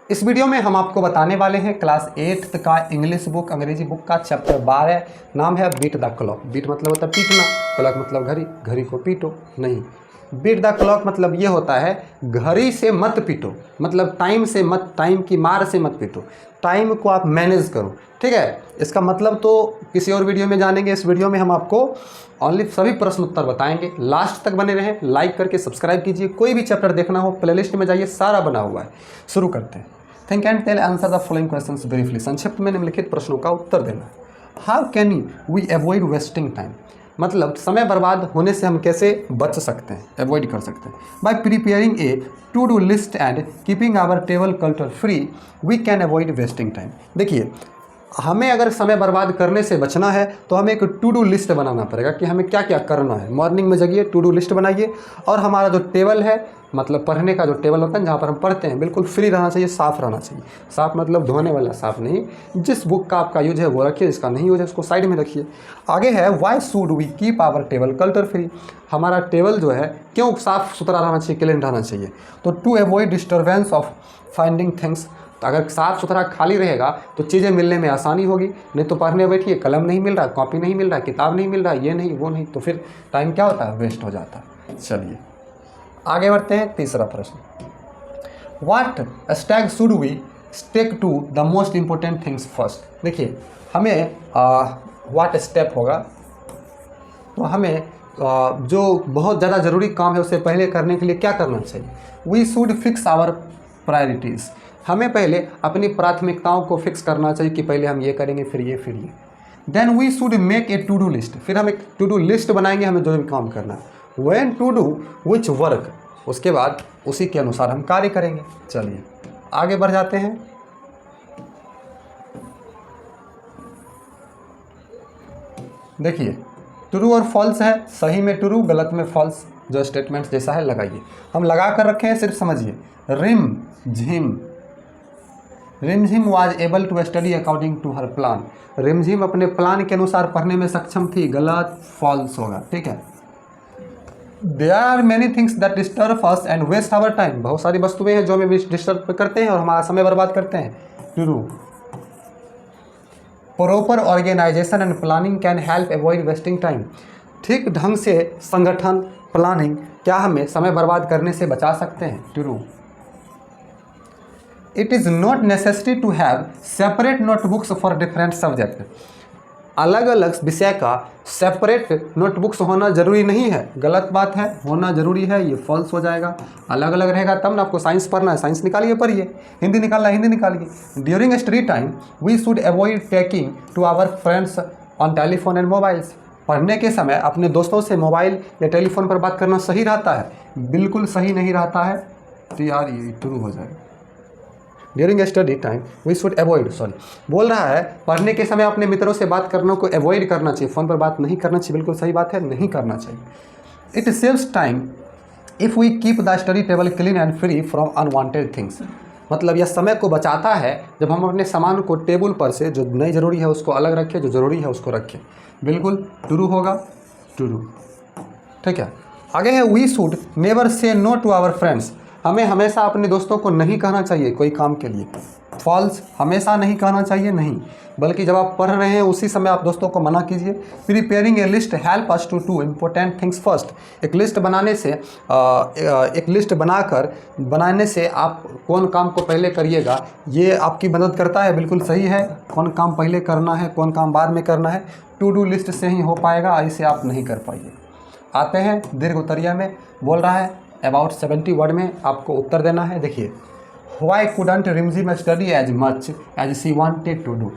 इस वीडियो में हम आपको बताने वाले हैं क्लास 8th का इंग्लिश बुक अंग्रेजी बुक का चैप्टर 12। नाम है बीट द क्लॉक। बीट मतलब होता है पीटना, क्लॉक मतलब घड़ी, घड़ी को पीटो नहीं। बीट द क्लॉक मतलब ये होता है घड़ी से मत पीटो, मतलब टाइम से मत, टाइम की मार से मत पीटो, टाइम को आप मैनेज करो। ठीक है, इसका मतलब तो किसी और वीडियो में जानेंगे। इस वीडियो में हम आपको ओनली सभी प्रश्न उत्तर बताएंगे। लास्ट तक बने रहें, लाइक करके सब्सक्राइब कीजिए। कोई भी चैप्टर देखना हो प्लेलिस्ट में जाइए, सारा बना हुआ है। शुरू करते हैं। Think and tell answer the following questions briefly. संक्षिप्त में निम्नलिखित प्रश्नों का उत्तर देना। How can we avoid wasting time, मतलब समय बर्बाद होने से हम कैसे बच सकते हैं, अवॉइड कर सकते हैं। By preparing a to do list and keeping our table clutter free we can avoid wasting time. देखिए, हमें अगर समय बर्बाद करने से बचना है तो हमें एक टू डू लिस्ट बनाना पड़ेगा कि हमें क्या क्या करना है। मॉर्निंग में जगिए, टू डू लिस्ट बनाइए, और हमारा जो टेबल है, मतलब पढ़ने का जो टेबल होता है जहाँ पर हम पढ़ते हैं, बिल्कुल फ्री रहना चाहिए, साफ़ रहना चाहिए। साफ़ मतलब धोने वाला साफ़ नहीं। जिस बुक का आपका यूज है वो रखिए, जिसका नहीं यूज है उसको साइड में रखिए। आगे है why should we keep our table clutter free. हमारा टेबल जो है क्यों साफ़ सुथरा रहना चाहिए, क्लीन रहना चाहिए। तो to avoid disturbance of finding things. तो अगर साफ़ सुथरा खाली रहेगा तो चीज़ें मिलने में आसानी होगी। नहीं तो पढ़ने बैठिए, कलम नहीं मिल रहा, कॉपी नहीं मिल रहा, किताब नहीं मिल रहा, ये नहीं वो नहीं, तो फिर टाइम क्या होता है, वेस्ट हो जाता है। चलिए आगे बढ़ते हैं। तीसरा प्रश्न, what step should we take to the most important things first. देखिए, हमें व्हाट स्टेप होगा तो हमें जो बहुत ज़्यादा ज़रूरी काम है उसे पहले करने के लिए क्या करना चाहिए। We should fix our priorities. हमें पहले अपनी प्राथमिकताओं को फिक्स करना चाहिए कि पहले हम ये करेंगे, फिर ये, फिर ये। Then we should make a to do list. फिर हम एक टू डू लिस्ट बनाएंगे, हमें जो भी काम करना है। When to do which work, उसके बाद उसी के अनुसार हम कार्य करेंगे। चलिए आगे बढ़ जाते हैं। देखिए, ट्रू और फॉल्स है, सही में ट्रू, गलत में फॉल्स। जो स्टेटमेंट्स जैसा है लगाइए। हम लगा कर रखे हैं, सिर्फ समझिए। Rimjhim, Rimjhim was able to study according to her plan. Rimjhim अपने प्लान के अनुसार पढ़ने में सक्षम थी, गलत, फॉल्स होगा। ठीक है। There are many things that disturb us and waste our time. बहुत सारी वस्तुएं हैं जो हमें डिस्टर्ब करते हैं और हमारा समय बर्बाद करते हैं। True. Proper organisation and planning can help avoid wasting time. ठीक ढंग से संगठन, प्लानिंग क्या हमें समय बर्बाद करने से बचा सकते हैं। True. It is not necessary to have separate notebooks for different subject. अलग अलग विषय का सेपरेट नोटबुक्स होना जरूरी नहीं है, गलत बात है। होना जरूरी है, ये फॉल्स हो जाएगा। अलग अलग रहेगा तब ना। आपको साइंस पढ़ना है, साइंस निकालिए, पढ़िए। हिंदी निकालना है, हिंदी निकालिए। During study time we should avoid talking to our friends on telephone and mobiles. पढ़ने के समय अपने दोस्तों से मोबाइल या टेलीफोन पर बात करना सही रहता है? बिल्कुल सही नहीं रहता है। तो यार ये ट्रू हो जाएगा। During study time we should avoid, बोल रहा है पढ़ने के समय अपने मित्रों से बात करने को अवॉइड करना चाहिए, फ़ोन पर बात नहीं करना चाहिए। बिल्कुल सही बात है, नहीं करना चाहिए। It saves time if we keep the study table clean and free from unwanted things. मतलब यह समय को बचाता है जब हम अपने सामान को टेबल पर से जो नहीं ज़रूरी है उसको अलग रखें, जो ज़रूरी है उसको रखें। बिल्कुल ट्रू होगा, ट्रू। ठीक है। आगे है we should never say no to our friends. हमें हमेशा अपने दोस्तों को नहीं कहना चाहिए कोई काम के लिए। फॉल्स, हमेशा नहीं कहना चाहिए, नहीं, बल्कि जब आप पढ़ रहे हैं उसी समय आप दोस्तों को मना कीजिए। Preparing a list help us to do important things first. एक लिस्ट बनाने से एक लिस्ट बनाने से आप कौन काम को पहले करिएगा, ये आपकी मदद करता है। बिल्कुल सही है। कौन काम पहले करना है, कौन काम बाद में करना है, टू डू लिस्ट से ही हो पाएगा, ऐसे आप नहीं कर पाइए। आते हैं दीर्घ उत्तरीय में। बोल रहा है अबाउट 70 वर्ड में आपको उत्तर देना है। देखिए, why couldn't Rimjhim study as much as she wanted to do.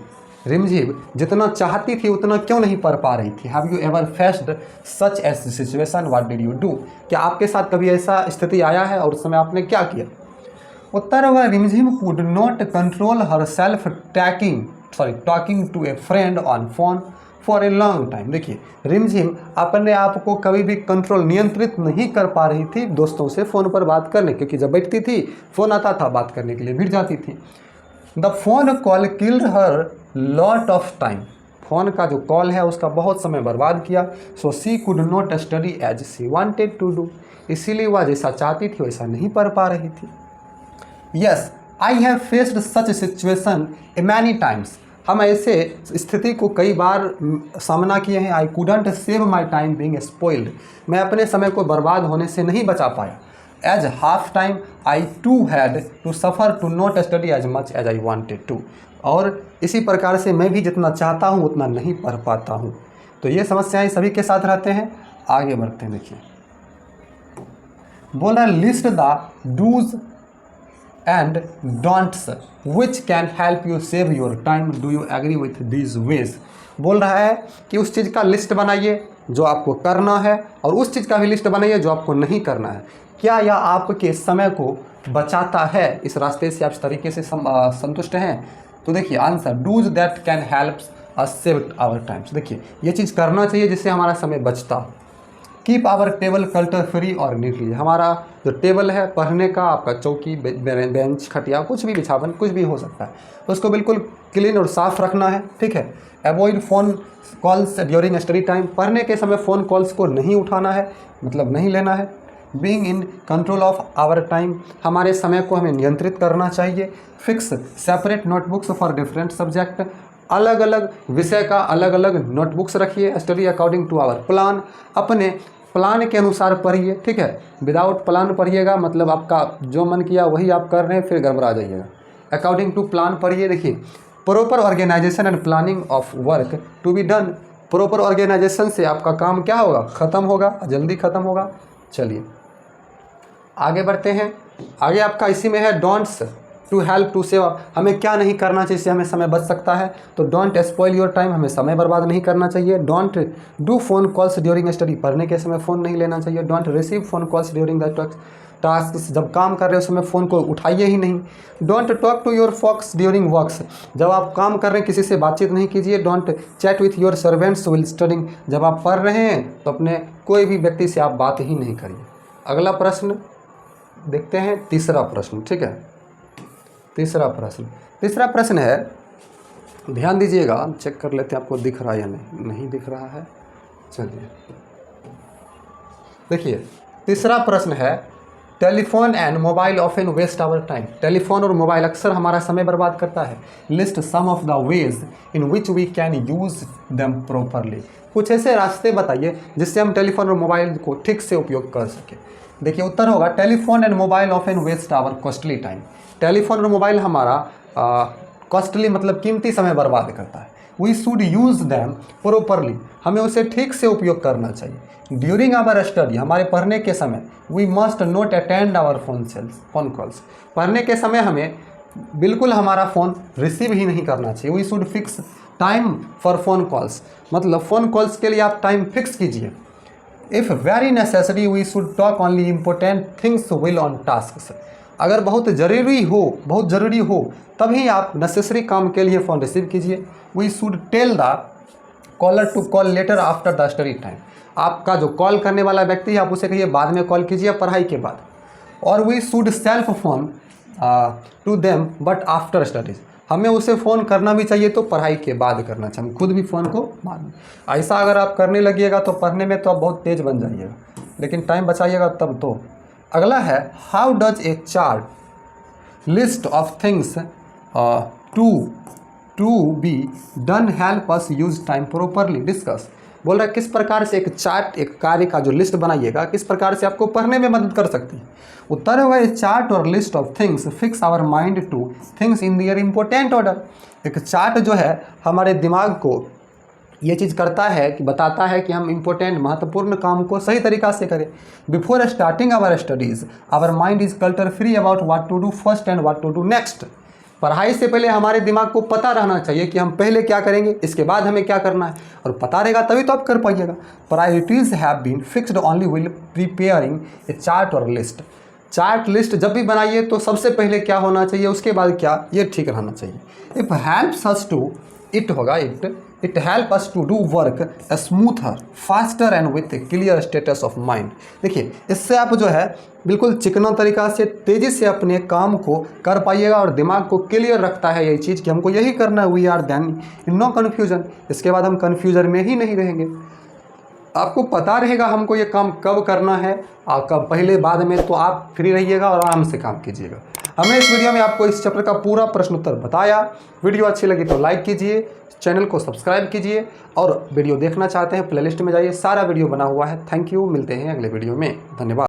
Rimjhim जितना चाहती थी उतना क्यों नहीं पढ़ पा रही थी। Have you ever faced such a situation, what did you do. क्या आपके साथ कभी ऐसा स्थिति आया है और उस समय आपने क्या किया। उत्तर होगा Rimjhim could not control herself talking to a friend on phone for a long time. देखिए, रिमझिम अपने आप को कभी भी कंट्रोल, नियंत्रित नहीं कर पा रही थी दोस्तों से फ़ोन पर बात करने, क्योंकि जब बैठती थी फ़ोन आता था, बात करने के लिए भिड़ जाती थी। The phone call killed her lot of time. Phone का जो कॉल है उसका बहुत समय बर्बाद किया। So she could not study as she wanted to do. इसीलिए वह जैसा चाहती थी वैसा नहीं पढ़ पा रही थी। Yes I have faced such situation many times. हम ऐसे स्थिति को कई बार सामना किए हैं। I couldn't save my time being spoiled. मैं अपने समय को बर्बाद होने से नहीं बचा पाया। As half time I too had to suffer to not study as much as I wanted to. और इसी प्रकार से मैं भी जितना चाहता हूँ उतना नहीं पढ़ पाता हूँ। तो ये समस्याएं सभी के साथ रहते हैं। आगे बढ़ते हैं। देखिए बोल रहा है list the dos and don'ts which can help you save your time, do you agree with these ways. बोल रहा है कि उस चीज़ का लिस्ट बनाइए जो आपको करना है और उस चीज़ का भी लिस्ट बनाइए जो आपको नहीं करना है। क्या यह आपके समय को बचाता है? इस रास्ते से आप इस तरीके से संतुष्ट हैं? तो देखिए answer dos that can help us save our times. देखिए ये चीज़ करना चाहिए जिससे हमारा समय बचता हो। कीप आवर टेबल कल्टर फ्री और नीटली। हमारा जो टेबल है पढ़ने का, आपका चौकी, बेंच, खटिया, कुछ भी बिछावन कुछ भी हो सकता है, तो उसको बिल्कुल क्लीन और साफ़ रखना है। ठीक है। Avoid phone calls during study time. पढ़ने के समय फ़ोन कॉल्स को नहीं उठाना है, मतलब नहीं लेना है। Being in control of our time. हमारे समय को हमें नियंत्रित करना चाहिए। Fix separate notebooks for different subject. अलग अलग विषय का अलग अलग नोटबुक्स रखिए। Study according to our plan. अपने प्लान के अनुसार पढ़िए। ठीक है। विदाउट प्लान पढ़िएगा मतलब आपका जो मन किया वही आप कर रहे हैं, फिर गड़बड़ा जाइएगा। अकॉर्डिंग टू प्लान पढ़िए। देखिए proper organisation and planning of work to be done. Proper organisation से आपका काम क्या होगा? ख़त्म होगा, जल्दी ख़त्म होगा। चलिए आगे बढ़ते हैं। आगे आपका इसी में है don'ts to help to save. हमें क्या नहीं करना चाहिए जिससे हमें समय बच सकता है? तो डोंट स्पॉइल योर टाइम। हमें समय बर्बाद नहीं करना चाहिए। Don't do phone calls during study. पढ़ने के समय फ़ोन नहीं लेना चाहिए। Don't receive phone calls during the task. जब काम कर रहे हो उस समय फ़ोन को उठाइए ही नहीं। Don't talk to your folks during works. जब आप काम कर रहे हैं किसी से बातचीत नहीं कीजिए। Don't chat with your servants will studying. जब आप पढ़ रहे हैं तो अपने कोई भी व्यक्ति से आप बात ही नहीं करिए। अगला प्रश्न देखते हैं, तीसरा प्रश्न। ठीक है। तीसरा प्रश्न है, ध्यान दीजिएगा, चेक कर लेते हैं आपको दिख रहा है या नहीं दिख रहा है। चलिए देखिए तीसरा प्रश्न है telephone and mobile often waste our time. Telephone और मोबाइल अक्सर हमारा समय बर्बाद करता है। List some of the ways in which we can use them properly. कुछ ऐसे रास्ते बताइए जिससे हम टेलीफोन और मोबाइल को ठीक से उपयोग कर सकें। देखिए उत्तर होगा telephone and mobile often waste our costly time. Telephone और मोबाइल हमारा कॉस्टली मतलब कीमती समय बर्बाद करता है। We should use them properly. हमें उसे ठीक से उपयोग करना चाहिए। During our study. हमारे पढ़ने के समय we must not attend our phone calls. पढ़ने के समय हमें बिल्कुल हमारा फ़ोन रिसीव ही नहीं करना चाहिए। We should fix time for phone calls. मतलब फ़ोन कॉल्स के लिए आप टाइम फिक्स कीजिए। If very necessary we should talk only important things will on task. अगर बहुत ज़रूरी हो तभी आप नेसेसरी काम के लिए फ़ोन रिसीव कीजिए। We should tell the caller to call later after the study time. आपका जो कॉल करने वाला व्यक्ति है आप उसे कहिए बाद में कॉल कीजिए पढ़ाई के बाद। और we should self phone to them but after studies. हमें उसे फ़ोन करना भी चाहिए तो पढ़ाई के बाद करना चाहिए। हम खुद भी फ़ोन को बाद में। ऐसा अगर आप करने लगिएगा तो पढ़ने में तो आप बहुत तेज़ बन जाइएगा, लेकिन टाइम बचाइएगा तब तो। अगला है how does a chart list of things to be done help us use time properly. Discuss. बोल रहा है किस प्रकार से एक चार्ट, एक कार्य का जो लिस्ट बनाइएगा किस प्रकार से आपको पढ़ने में मदद कर सकती है। उत्तर होगा ए चार्ट और list of things fix our mind to things in their important order. एक चार्ट जो है हमारे दिमाग को ये चीज़ करता है कि बताता है कि हम इम्पोर्टेंट महत्वपूर्ण काम को सही तरीक़ा से करें। Before starting our studies our mind is clutter free about what to do first and what to do next. पढ़ाई से पहले हमारे दिमाग को पता रहना चाहिए कि हम पहले क्या करेंगे, इसके बाद हमें क्या करना है, और पता रहेगा तभी तो आप कर पाइएगा। Priorities have been fixed only will preparing a chart और लिस्ट। चार्ट लिस्ट जब भी बनाइए तो सबसे पहले क्या होना चाहिए, उसके बाद क्या, ये ठीक रहना चाहिए। If helps us to it होगा it help us to do work smoother faster and with a clear status of mind. देखिए इससे आप जो है बिल्कुल चिकना तरीक़ा से तेज़ी से अपने काम को कर पाइएगा और दिमाग को क्लियर रखता है यही चीज़ कि हमको यही करना है। We are then in no confusion. इसके बाद हम कन्फ्यूजन में ही नहीं रहेंगे। आपको पता रहेगा हमको ये काम कब करना है और कब, पहले बाद में, तो आप फ्री रहिएगा और आराम से काम कीजिएगा। हमने इस वीडियो में आपको इस चैप्टर का पूरा प्रश्न उत्तर बताया। वीडियो अच्छी लगी तो लाइक कीजिए, चैनल को सब्सक्राइब कीजिए और वीडियो देखना चाहते हैं प्लेलिस्ट में जाइए, सारा वीडियो बना हुआ है। थैंक यू, मिलते हैं अगले वीडियो में। धन्यवाद।